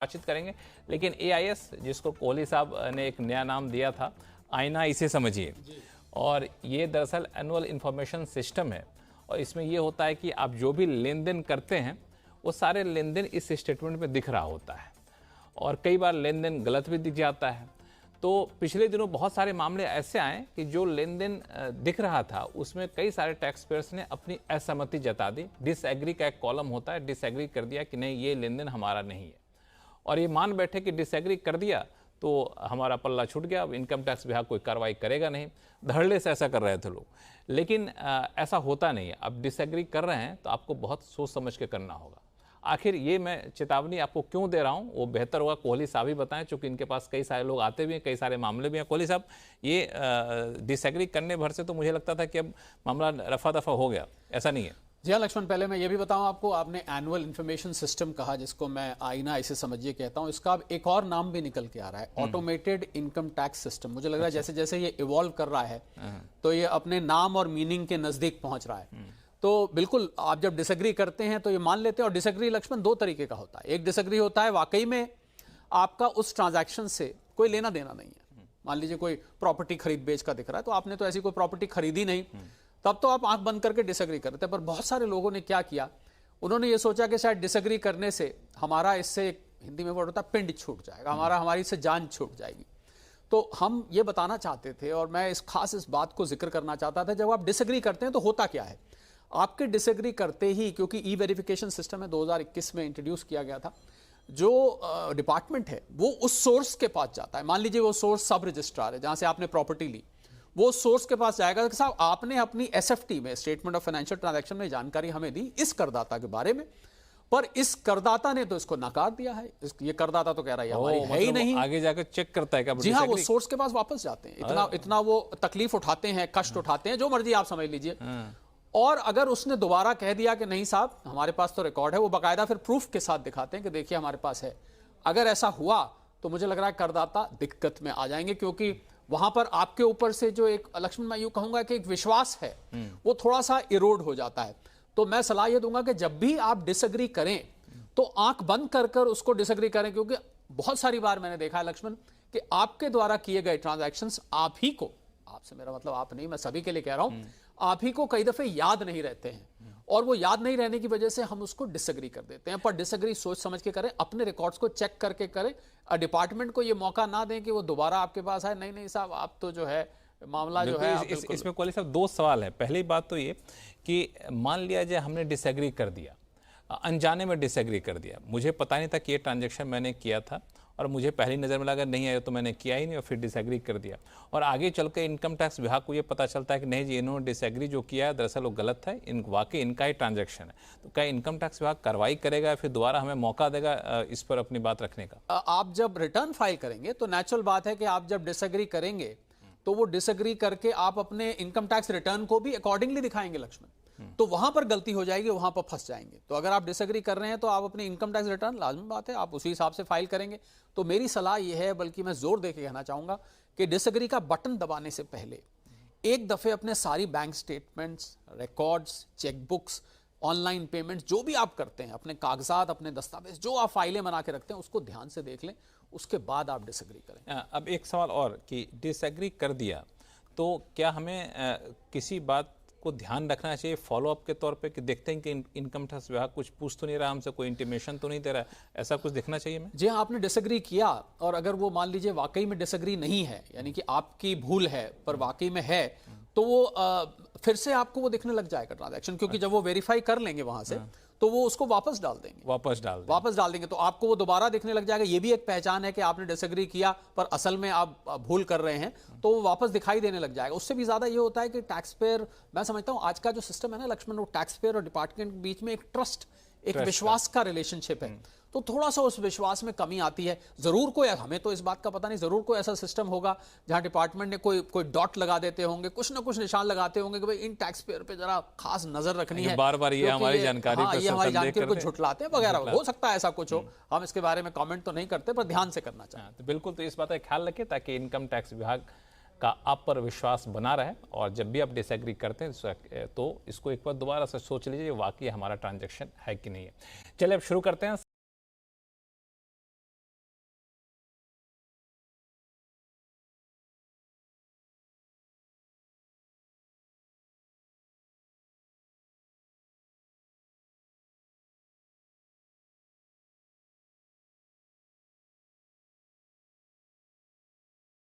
बातचीत करेंगे। लेकिन एआईएस, जिसको कोहली साहब ने एक नया नाम दिया था, आईना इसे समझिए। और ये दरअसल एनुअल इंफॉर्मेशन सिस्टम है और इसमें ये होता है कि आप जो भी लेन देन करते हैं वो सारे लेन देन इस स्टेटमेंट में दिख रहा होता है और कई बार लेन देन गलत भी दिख जाता है। तो पिछले दिनों बहुत सारे मामले ऐसे आए कि जो लेन देन दिख रहा था उसमें कई सारे टैक्स पेयर्स ने अपनी असहमति जता दी। डिसएग्री का एक कॉलम होता है, डिसएग्री कर दिया कि नहीं, ये लेन देन हमारा नहीं है, और ये मान बैठे कि डिसएग्री कर दिया तो हमारा पल्ला छूट गया, अब इनकम टैक्स विभाग कोई कार्रवाई करेगा नहीं। धड़ल्ले से ऐसा कर रहे थे लोग, लेकिन ऐसा होता नहीं है। अब डिसएग्री कर रहे हैं तो आपको बहुत सोच समझ के करना होगा। आखिर ये मैं चेतावनी आपको क्यों दे रहा हूँ वो बेहतर होगा कोहली साहब ही बताएं, चूंकि इनके पास कई सारे लोग आते भी हैं, कई सारे मामले भी हैं। कोहली साहब, ये डिसएग्री करने भर से तो मुझे लगता था कि अब मामला रफा दफा हो गया, ऐसा नहीं है। जी हाँ लक्ष्मण, पहले मैं ये भी बताऊं आपको, आपने एनुअल इंफॉर्मेशन सिस्टम कहा, जिसको मैं आईना इसे समझिए कहता हूं। इसका अब एक और नाम भी निकल के आ रहा है, ऑटोमेटेड इनकम टैक्स सिस्टम। मुझे लग रहा है जैसे जैसे ये इवॉल्व कर रहा है तो ये अपने नाम और मीनिंग के नजदीक पहुंच रहा है। तो बिल्कुल, आप जब डिसएग्री करते हैं तो ये मान लेते हैं। और डिसएग्री लक्ष्मण दो तरीके का होता है। एक डिसएग्री होता है वाकई में आपका उस ट्रांजैक्शन से कोई लेना देना नहीं है। मान लीजिए कोई प्रॉपर्टी खरीद बेच का दिख रहा है, तो आपने तो ऐसी कोई प्रॉपर्टी खरीदी नहीं, तब तो आप आंख बंद करके डिसएग्री करते हैं। पर बहुत सारे लोगों ने क्या किया, उन्होंने ये सोचा कि शायद डिसएग्री करने से हमारा इससे, हिंदी में वर्ड होता है, पिंड छूट जाएगा, हमारी इससे जान छूट जाएगी। तो हम ये बताना चाहते थे, और मैं इस बात को जिक्र करना चाहता था, जब आप डिसएग्री करते हैं तो होता क्या है। आपके डिसएग्री करते ही, क्योंकि ई वेरिफिकेशन सिस्टम है 2021 में इंट्रोड्यूस किया गया था, जो डिपार्टमेंट है वो उस सोर्स के पास जाता है। मान लीजिए वो सोर्स सब रजिस्ट्रार है जहां से आपने प्रॉपर्टी ली, वो सोर्स के पास जाएगा कि साहब आपने अपनी एसएफटी में, स्टेटमेंट ऑफ फाइनेंशियल ट्रांजैक्शन में, जानकारी हमें दी इस करदाता के बारे में, पर इस करदाता ने तो इसको नकार दिया है। ये करदाता तो कह रहा है हमारी है ही नहीं। आगे जाकर चेक करता है क्या? जी हाँ, वो सोर्स के पास वापस जाते हैं। इतना वो तकलीफ उठाते हैं, कष्ट उठाते हैं, जो मर्जी आप समझ लीजिए। और अगर उसने दोबारा कह दिया कि नहीं साहब हमारे पास तो रिकॉर्ड है, वो बाकायदा फिर प्रूफ के साथ दिखाते हैं कि देखिए हमारे पास है। अगर ऐसा हुआ तो मुझे लग रहा है करदाता दिक्कत में आ जाएंगे, क्योंकि वहां पर आपके ऊपर से जो एक, लक्ष्मण मैं यूं कहूंगा कि एक विश्वास है वो थोड़ा सा इरोड हो जाता है। तो मैं सलाह ये दूंगा कि जब भी आप डिसएग्री करें तो आंख बंद कर कर उसको डिसएग्री करें, क्योंकि बहुत सारी बार मैंने देखा है लक्ष्मण कि आपके द्वारा किए गए ट्रांजैक्शंस आप ही को, आपसे मेरा मतलब आप नहीं, मैं सभी के लिए कह रहा हूं, आप ही को कई दफे याद नहीं रहते हैं, और वो याद नहीं रहने की वजह से हम उसको डिसएग्री कर देते हैं। पर डिसएग्री सोच समझ के करें, अपने रिकॉर्ड्स को चेक करके करें। डिपार्टमेंट को ये मौका ना दें कि वो दोबारा आपके पास आए, नहीं नहीं साहब आप तो जो है मामला जो है। इसमें कोहली साहब दो सवाल है। पहली बात तो ये कि मान लिया जाए हमने डिसएग्री कर दिया, अनजाने में डिसएग्री कर दिया, मुझे पता नहीं था कि ये ट्रांजैक्शन मैंने किया था और मुझे पहली नज़र में लगा नहीं आया तो मैंने किया ही नहीं, और फिर डिसएग्री कर दिया, और आगे चल के इनकम टैक्स विभाग को ये पता चलता है कि नहीं जी इन्होंने डिसएग्री जो किया है दरअसल वो गलत है, वाकई इनका ही ट्रांजैक्शन है, तो क्या इनकम टैक्स विभाग कार्रवाई करेगा, फिर दोबारा हमें मौका देगा इस पर अपनी बात रखने का? आप जब रिटर्न फाइल करेंगे तो नेचुरल बात है कि आप जब डिसएग्री करेंगे तो वो डिसएग्री करके आप अपने इनकम टैक्स रिटर्न को भी अकॉर्डिंगली दिखाएंगे लक्ष्मण। तो वहां पर गलती हो जाएगी, वहां पर फंस जाएंगे। तो अगर आप डिसएग्री कर रहे हैं तो आप अपनी इनकम टैक्स रिटर्न, लाजमी बात है, आप उसी हिसाब से फाइल करेंगे। तो मेरी सलाह यह है, बल्कि मैं जोर देके कहना चाहूंगा कि डिसएग्री का बटन दबाने से पहले एक दफे अपने सारी bank statements, records, chequebooks, online payment, जो भी आप करते हैं, अपने कागजात, अपने दस्तावेज, जो आप फाइलें बना के रखते हैं, उसको ध्यान से देख लें, उसके बाद आप डिसएग्री करें। अब एक सवाल और कि डिसएग्री कर दिया तो क्या हमें किसी बात को ध्यान रखना चाहिए फॉलोअप के तौर पे, कि देखते हैं कि इनकम टैक्स विभाग कुछ पूछ तो नहीं रहा हमसे, कोई इंटीमेशन तो नहीं दे रहा, ऐसा कुछ देखना चाहिए हमें? जी हाँ, आपने डिसएग्री किया और अगर वो मान लीजिए वाकई में डिसएग्री नहीं है, यानी कि आपकी भूल है पर वाकई में है, तो वो फिर से आपको वो दिखने लग जाएगा ट्रांजैक्शन, क्योंकि जब वो वेरीफाई कर लेंगे वहां से तो वो उसको वापस डाल देंगे, वापस डाल देंगे, तो आपको वो दोबारा दिखने लग जाएगा। ये भी एक पहचान है कि आपने डिसएग्री किया पर असल में आप भूल कर रहे हैं, तो वो वापस दिखाई देने लग जाएगा। उससे भी ज्यादा ये होता है कि टैक्स पेयर, मैं समझता हूं आज का जो सिस्टम है ना लक्ष्मण, वो टैक्स पेयर और डिपार्टमेंट के बीच में एक ट्रस्ट, एक विश्वास का रिलेशनशिप है, तो थोड़ा सा उस विश्वास में कमी आती है। जरूर कोई, हमें तो इस बात का पता नहीं, जरूर कोई ऐसा सिस्टम होगा जहां डिपार्टमेंट ने कोई डॉट लगा देते होंगे, कुछ ना कुछ निशान लगाते होंगे कि भाई इन टैक्स पेयर पे जरा खास नजर रखनी है, बार बार ये हमारी जानकारी ये हमारी जानकारी को झुटलाते हैं वगैरह। हो सकता है ऐसा कुछ हो, हम इसके बारे में कमेंट तो नहीं करते, पर ध्यान से करना चाहिए। तो बिल्कुल, तो इस बात का ख्याल रखें ताकि इनकम टैक्स विभाग का आप पर विश्वास बना रहे, और जब भी आप डिसएग्री करते हैं तो इसको एक बार दोबारा से सोच लीजिए वाकई हमारा ट्रांजैक्शन है कि नहीं है। चलिए अब शुरू करते हैं।